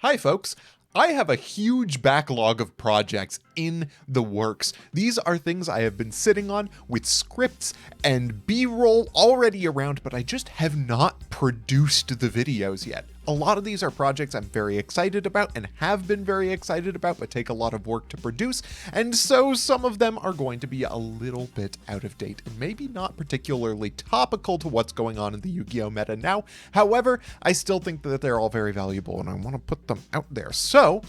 Hi folks, I have a huge backlog of projects in the works. These are things I have been sitting on with scripts and B-roll already around, but I just have not produced the videos yet. A lot of these are projects I'm very excited about and have been very excited about, but take a lot of work to produce, and so some of them are going to be a little bit out of date and maybe not particularly topical to what's going on in the Yu-Gi-Oh meta now. However, I still think that they're all very valuable and I want to put them out there. So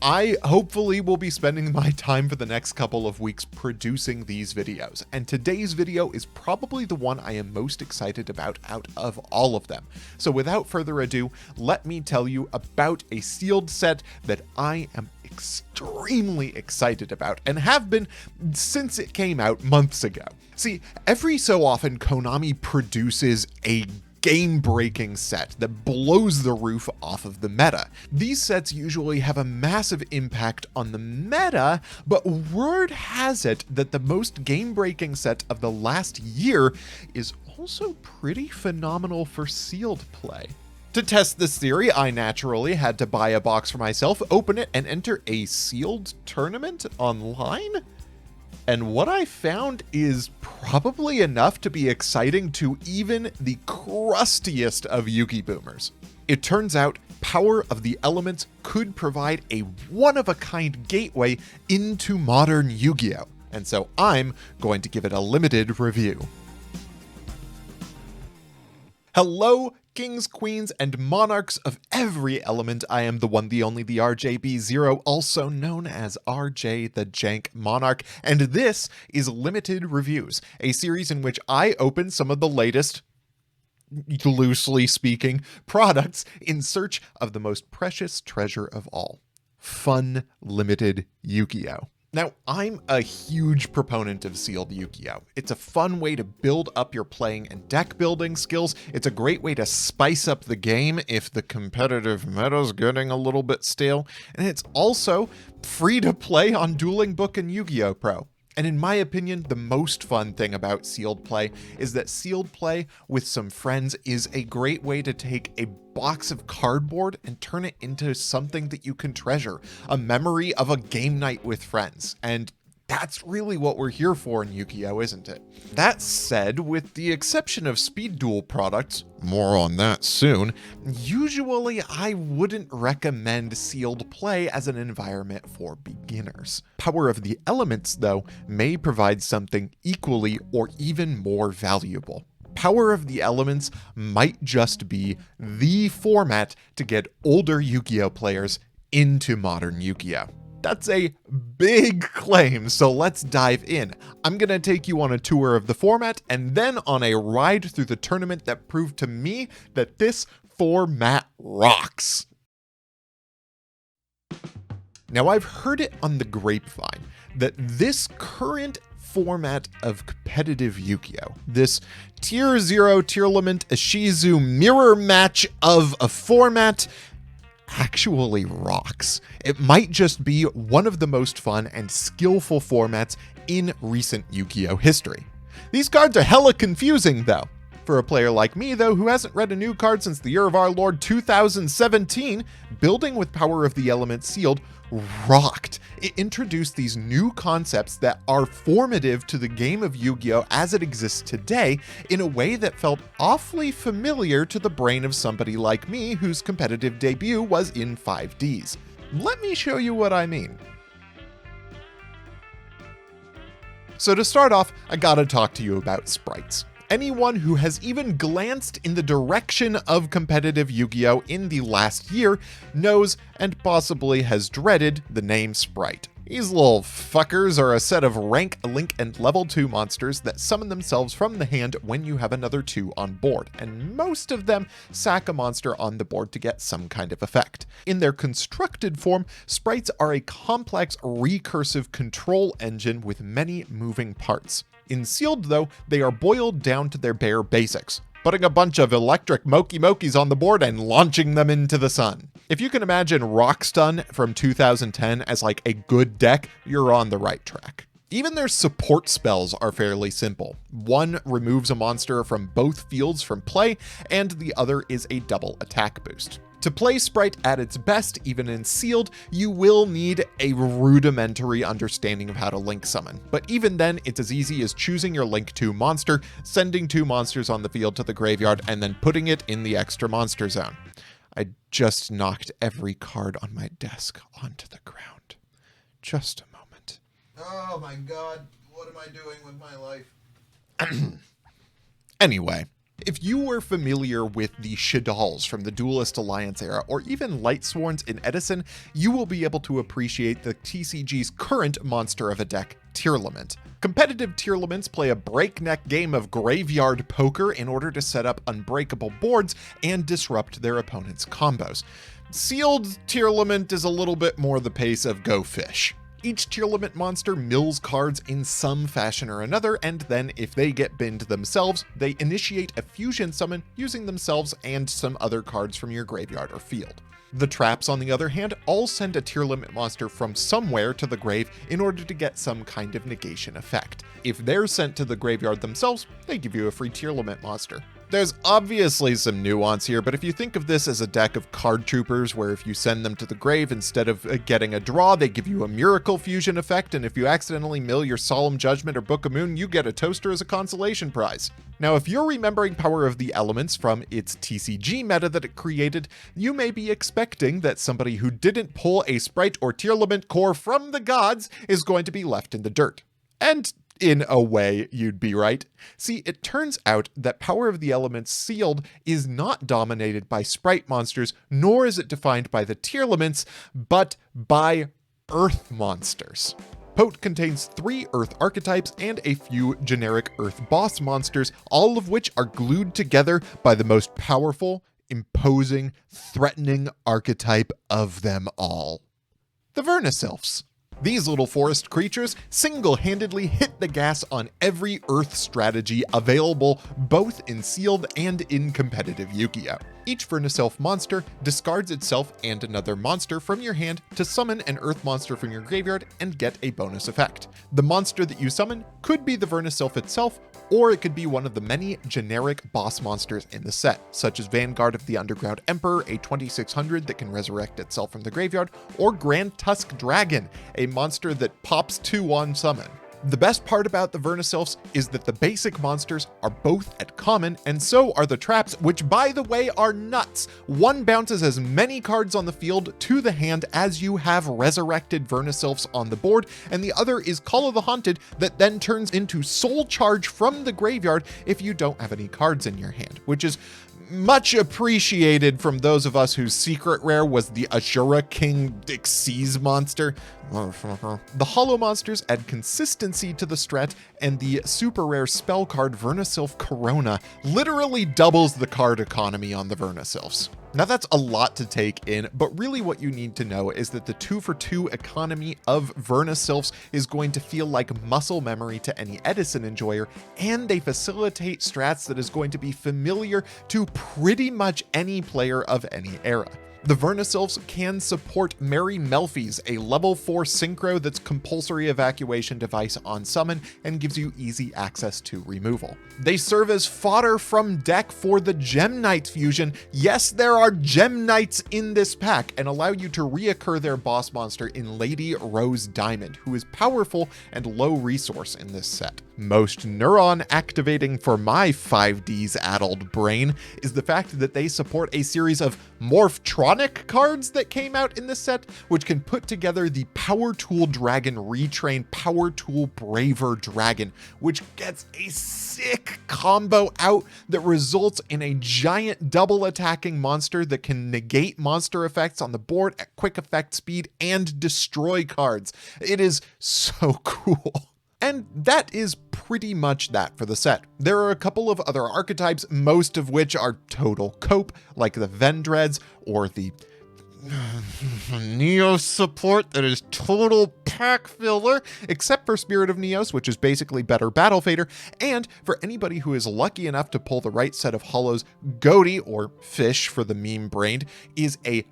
I hopefully will be spending my time for the next couple of weeks producing these videos, and today's video is probably the one I am most excited about out of all of them. So without further ado, let me tell you about a sealed set that I am extremely excited about and have been since it came out months ago. See, every so often Konami produces a game-breaking set that blows the roof off of the meta. These sets usually have a massive impact on the meta, but word has it that the most game-breaking set of the last year is also pretty phenomenal for sealed play. To test this theory, I naturally had to buy a box for myself, open it, and enter a sealed tournament online. And what I found is probably enough to be exciting to even the crustiest of Yugiboomers. It turns out Power of the Elements could provide a one-of-a-kind gateway into modern Yu-Gi-Oh! And so I'm going to give it a limited review. Hello, kings, queens, and monarchs of every element. I am the one, the only, the RJB0, also known as RJ the Jank Monarch, and this is Limited Reviews, a series in which I open some of the latest, loosely speaking, products in search of the most precious treasure of all: fun, limited Yu-Gi-Oh! Now, I'm a huge proponent of sealed Yugioh. It's a fun way to build up your playing and deck building skills. It's a great way to spice up the game if the competitive meta's getting a little bit stale. And it's also free to play on Dueling Book and Yu-Gi-Oh! Pro. And in my opinion, the most fun thing about sealed play is that sealed play with some friends is a great way to take a box of cardboard and turn it into something that you can treasure, a memory of a game night with friends. And that's really what we're here for in Yu-Gi-Oh, isn't it? That said, with the exception of speed duel products, more on that soon, usually I wouldn't recommend sealed play as an environment for beginners. Power of the Elements, though, may provide something equally or even more valuable. Power of the Elements might just be the format to get older Yu-Gi-Oh players into modern Yu-Gi-Oh. That's a big claim, so let's dive in. I'm gonna take you on a tour of the format and then on a ride through the tournament that proved to me that this format rocks. Now, I've heard it on the grapevine that this current format of competitive Yu-Gi-Oh, this Tier 0 Tearlament Ishizu mirror match of a format, actually rocks. It might just be one of the most fun and skillful formats in recent Yu-Gi-Oh history. These cards are hella confusing though. For a player like me though, who hasn't read a new card since the year of our Lord 2017, building with Power of the Elements sealed rocked. It introduced these new concepts that are formative to the game of Yu-Gi-Oh as it exists today in a way that felt awfully familiar to the brain of somebody like me whose competitive debut was in 5Ds. Let me show you what I mean. So to start off, I gotta talk to you about sprites. Anyone who has even glanced in the direction of competitive Yu-Gi-Oh in the last year knows and possibly has dreaded the name Spright. These little fuckers are a set of rank, link, and level 2 monsters that summon themselves from the hand when you have another 2 on board, and most of them sack a monster on the board to get some kind of effect. In their constructed form, sprites are a complex recursive control engine with many moving parts. In sealed though, they are boiled down to their bare basics: putting a bunch of electric Mokis on the board and launching them into the sun. If you can imagine Rockstun from 2010 as like a good deck, you're on the right track. Even their support spells are fairly simple. One removes a monster from both fields from play, and the other is a double attack boost. To play Spright at its best, even in sealed, you will need a rudimentary understanding of how to link summon. But even then, it's as easy as choosing your link 2 monster, sending 2 monsters on the field to the graveyard, and then putting it in the extra monster zone. I just knocked every card on my desk onto the ground. Just a moment. Oh my god, what am I doing with my life? Anyway. If you were familiar with the Shaddolls from the Duelist Alliance era, or even Lightsworns in Edison, you will be able to appreciate the TCG's current monster of a deck, Tearlament. Competitive Tearlaments play a breakneck game of graveyard poker in order to set up unbreakable boards and disrupt their opponent's combos. Sealed Tearlament is a little bit more the pace of Go Fish. Each Tearlament monster mills cards in some fashion or another, and then if they get binned themselves, they initiate a fusion summon using themselves and some other cards from your graveyard or field. The traps, on the other hand, all send a Tearlament monster from somewhere to the grave in order to get some kind of negation effect. If they're sent to the graveyard themselves, they give you a free Tearlament monster. There's obviously some nuance here, but if you think of this as a deck of card troopers where if you send them to the grave, instead of getting a draw, they give you a miracle fusion effect, and if you accidentally mill your Solemn Judgment or Book of Moon, you get a toaster as a consolation prize. Now, if you're remembering Power of the Elements from its TCG meta that it created, you may be expecting that somebody who didn't pull a Spright or Tearlament core from the gods is going to be left in the dirt. And in a way, you'd be right. See, it turns out that Power of the Elements Sealed is not dominated by Spright monsters, nor is it defined by the Tearlaments, but by Earth monsters. POTE contains 3 Earth archetypes and a few generic Earth boss monsters, all of which are glued together by the most powerful, imposing, threatening archetype of them all: the Vernusylphs. These little forest creatures single-handedly hit the gas on every Earth strategy available both in sealed and in competitive Yu-Gi-Oh! Each Vernusylph monster discards itself and another monster from your hand to summon an Earth monster from your graveyard and get a bonus effect. The monster that you summon could be the Vernusylph itself, or it could be one of the many generic boss monsters in the set, such as Vanguard of the Underground Emperor, a 2600 that can resurrect itself from the graveyard, or Grand Tusk Dragon, a monster that pops 2 on summon. The best part about the Vernusylphs is that the basic monsters are both at common, and so are the traps, which by the way are nuts. One bounces as many cards on the field to the hand as you have resurrected Vernusylphs on the board, and the other is Call of the Haunted that then turns into Soul Charge from the graveyard if you don't have any cards in your hand, which is much appreciated from those of us whose secret rare was the Ashura King Xyz monster. The hollow monsters add consistency to the strat, and the super rare spell card Vernusylph Corona literally doubles the card economy on the Vernusylphs. Now that's a lot to take in, but really what you need to know is that the 2-for-2 economy of Vernusylphs is going to feel like muscle memory to any Edison enjoyer, and they facilitate strats that is going to be familiar to pretty much any player of any era. The Vernusylphs can support Merry Melfies, a level 4 synchro that's compulsory evacuation device on summon and gives you easy access to removal. They serve as fodder from deck for the Gem Knight fusion. Yes, there are Gem Knights in this pack, and allow you to reoccur their boss monster in Lady Rose Diamond, who is powerful and low resource in this set. Most neuron activating for my 5D's addled brain is the fact that they support a series of Morphtronic cards that came out in this set, which can put together the Power Tool Dragon Retrain Power Tool Braver Dragon, which gets a sick combo out that results in a giant double attacking monster that can negate monster effects on the board at quick effect speed and destroy cards. It is so cool. And that is pretty much that for the set. There are a couple of other archetypes, most of which are total cope, like the Vendreads or the Neos support that is total pack filler, except for Spirit of Neos, which is basically better Battle Fader, and for anybody who is lucky enough to pull the right set of hollows, Goaty, or Fish for the meme-brained, is a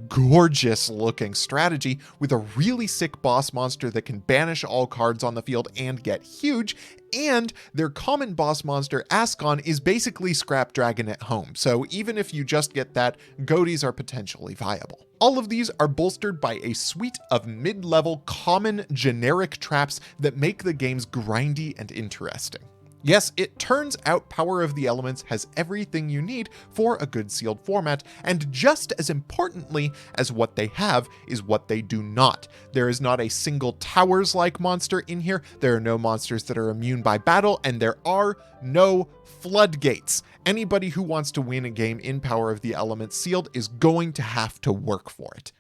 gorgeous looking strategy with a really sick boss monster that can banish all cards on the field and get huge. And their common boss monster, Ascon, is basically Scrap Dragon at home, so even if you just get that, goatees are potentially viable. All of these are bolstered by a suite of mid-level common generic traps that make the games grindy and interesting. Yes, it turns out Power of the Elements has everything you need for a good sealed format, and just as importantly as what they have is what they do not. There is not a single Towers-like monster in here, there are no monsters that are immune by battle, and there are no floodgates. Anybody who wants to win a game in Power of the Elements sealed is going to have to work for it.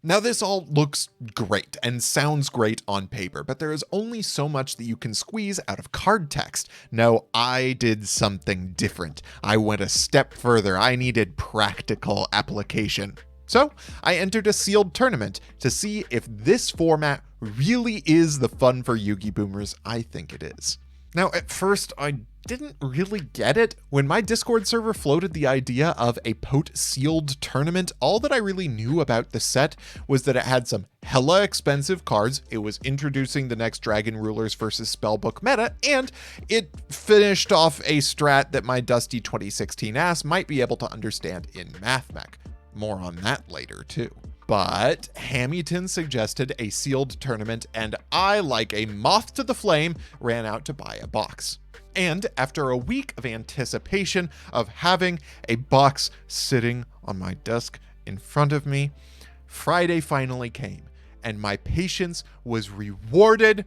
Now this all looks great and sounds great on paper, but there is only so much that you can squeeze out of card text. No, I did something different. I went a step further. I needed practical application. So I entered a sealed tournament to see if this format really is the fun for Yugiboomers I think it is. Now, at first, I didn't really get it. When my Discord server floated the idea of a POTE sealed tournament, all that I really knew about the set was that it had some hella expensive cards, it was introducing the next Dragon Rulers versus Spellbook meta, and it finished off a strat that my dusty 2016 ass might be able to understand in MathMech. More on that later, too. But Hamilton suggested a sealed tournament, and I, like a moth to the flame, ran out to buy a box. And after a week of anticipation of having a box sitting on my desk in front of me, Friday finally came, and my patience was rewarded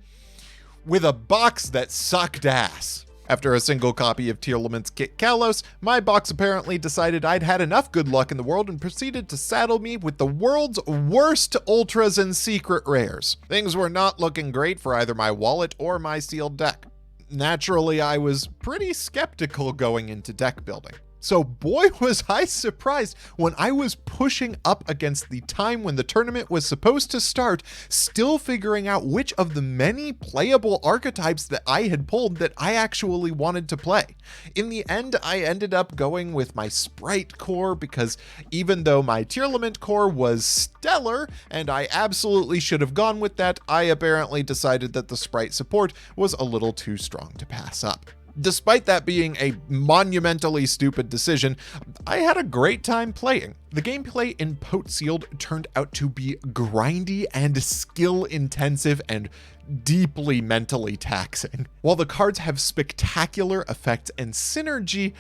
with a box that sucked ass. After a single copy of Tearlament's Kit Kalos, my box apparently decided I'd had enough good luck in the world and proceeded to saddle me with the world's worst ultras and secret rares. Things were not looking great for either my wallet or my sealed deck. Naturally, I was pretty skeptical going into deck building. So boy was I surprised when I was pushing up against the time when the tournament was supposed to start, still figuring out which of the many playable archetypes that I had pulled that I actually wanted to play. In the end, I ended up going with my Spright core because even though my Tearlament core was stellar and I absolutely should have gone with that, I apparently decided that the Spright support was a little too strong to pass up. Despite that being a monumentally stupid decision, I had a great time playing. The gameplay in POTE Sealed turned out to be grindy and skill intensive and deeply mentally taxing. While the cards have spectacular effects and synergy,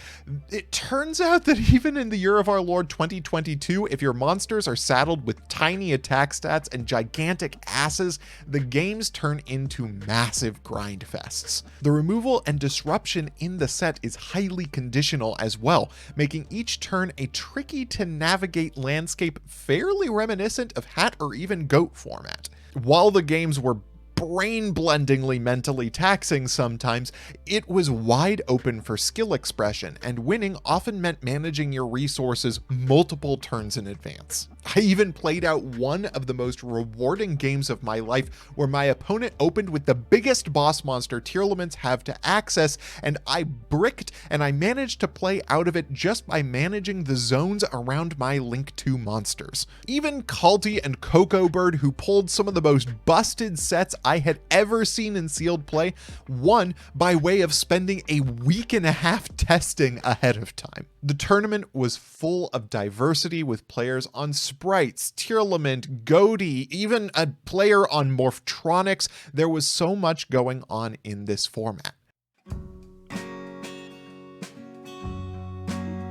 it turns out that even in the year of our Lord 2022, if your monsters are saddled with tiny attack stats and gigantic asses, the games turn into massive grind fests. The removal and disruption in the set is highly conditional as well, making each turn a tricky to navigate landscape fairly reminiscent of Hat or even Goat format. While the games were brain-blendingly mentally taxing sometimes, it was wide open for skill expression, and winning often meant managing your resources multiple turns in advance. I even played out one of the most rewarding games of my life where my opponent opened with the biggest boss monster Tearlaments have to access, and I bricked and I managed to play out of it just by managing the zones around my Link 2 monsters. Even Kalti and Cocoa Bird, who pulled some of the most busted sets I had ever seen in sealed play, won by way of spending a week and a half testing ahead of time. The tournament was full of diversity with players on Sprights, Tearlament, Goatee, even a player on Morphtronics. There was so much going on in this format.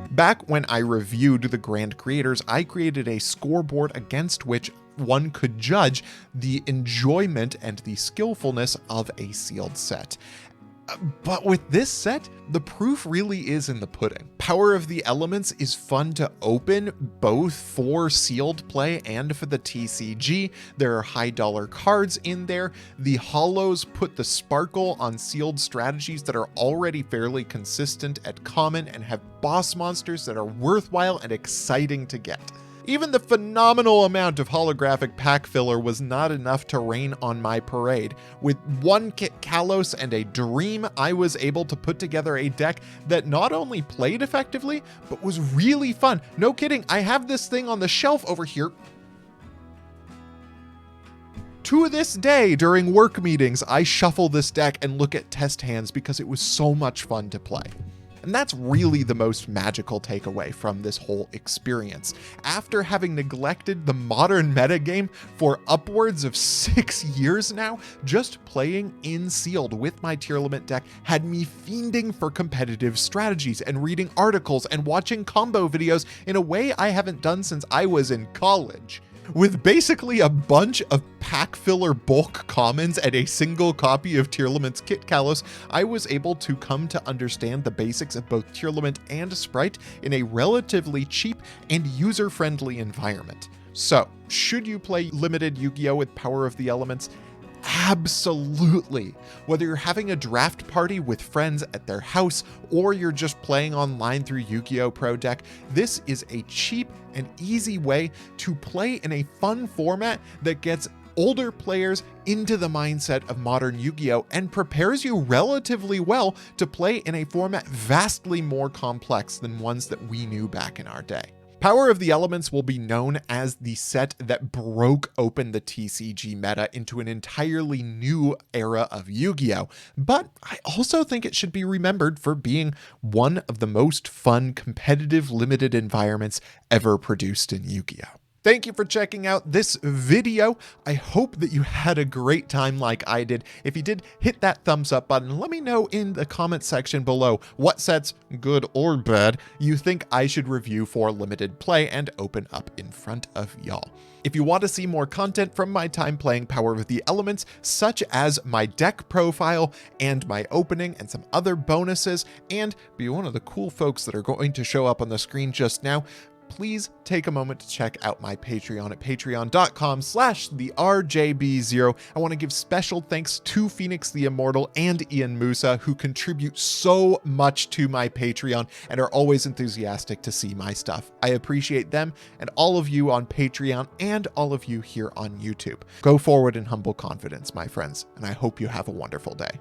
Back when I reviewed the Grand Creators, I created a scoreboard against which one could judge the enjoyment and the skillfulness of a sealed set. But with this set, the proof really is in the pudding. Power of the Elements is fun to open, both for sealed play and for the TCG. There are high dollar cards in there. The holos put the sparkle on sealed strategies that are already fairly consistent at common and have boss monsters that are worthwhile and exciting to get. Even the phenomenal amount of holographic pack filler was not enough to rain on my parade. With one Kit Kalos and a Dream, I was able to put together a deck that not only played effectively, but was really fun. No kidding, I have this thing on the shelf over here. To this day, during work meetings, I shuffle this deck and look at test hands because it was so much fun to play. And that's really the most magical takeaway from this whole experience. After having neglected the modern metagame for upwards of 6 years now, just playing in sealed with my Tearlament deck had me fiending for competitive strategies and reading articles and watching combo videos in a way I haven't done since I was in college. With basically a bunch of pack filler bulk commons and a single copy of Tearlament's Kit Kalos, I was able to come to understand the basics of both Tearlament and Spright in a relatively cheap and user-friendly environment. So, should you play limited Yu-Gi-Oh! With Power of the Elements? Absolutely. Whether you're having a draft party with friends at their house or you're just playing online through Yu-Gi-Oh! Pro Deck, this is a cheap and easy way to play in a fun format that gets older players into the mindset of modern Yu-Gi-Oh! And prepares you relatively well to play in a format vastly more complex than ones that we knew back in our day. Power of the Elements will be known as the set that broke open the TCG meta into an entirely new era of Yu-Gi-Oh! But I also think it should be remembered for being one of the most fun competitive limited environments ever produced in Yu-Gi-Oh! Thank you for checking out this video. I hope that you had a great time like I did. If you did, hit that thumbs up button. Let me know in the comment section below what sets, good or bad, you think I should review for limited play and open up in front of y'all. If you want to see more content from my time playing Power of the Elements, such as my deck profile and my opening and some other bonuses, and be one of the cool folks that are going to show up on the screen just now, please take a moment to check out my Patreon at patreon.com/therjb0. I want to give special thanks to Phoenix the Immortal and Ian Musa, who contribute so much to my Patreon and are always enthusiastic to see my stuff. I appreciate them and all of you on Patreon and all of you here on YouTube. Go forward in humble confidence, my friends, and I hope you have a wonderful day.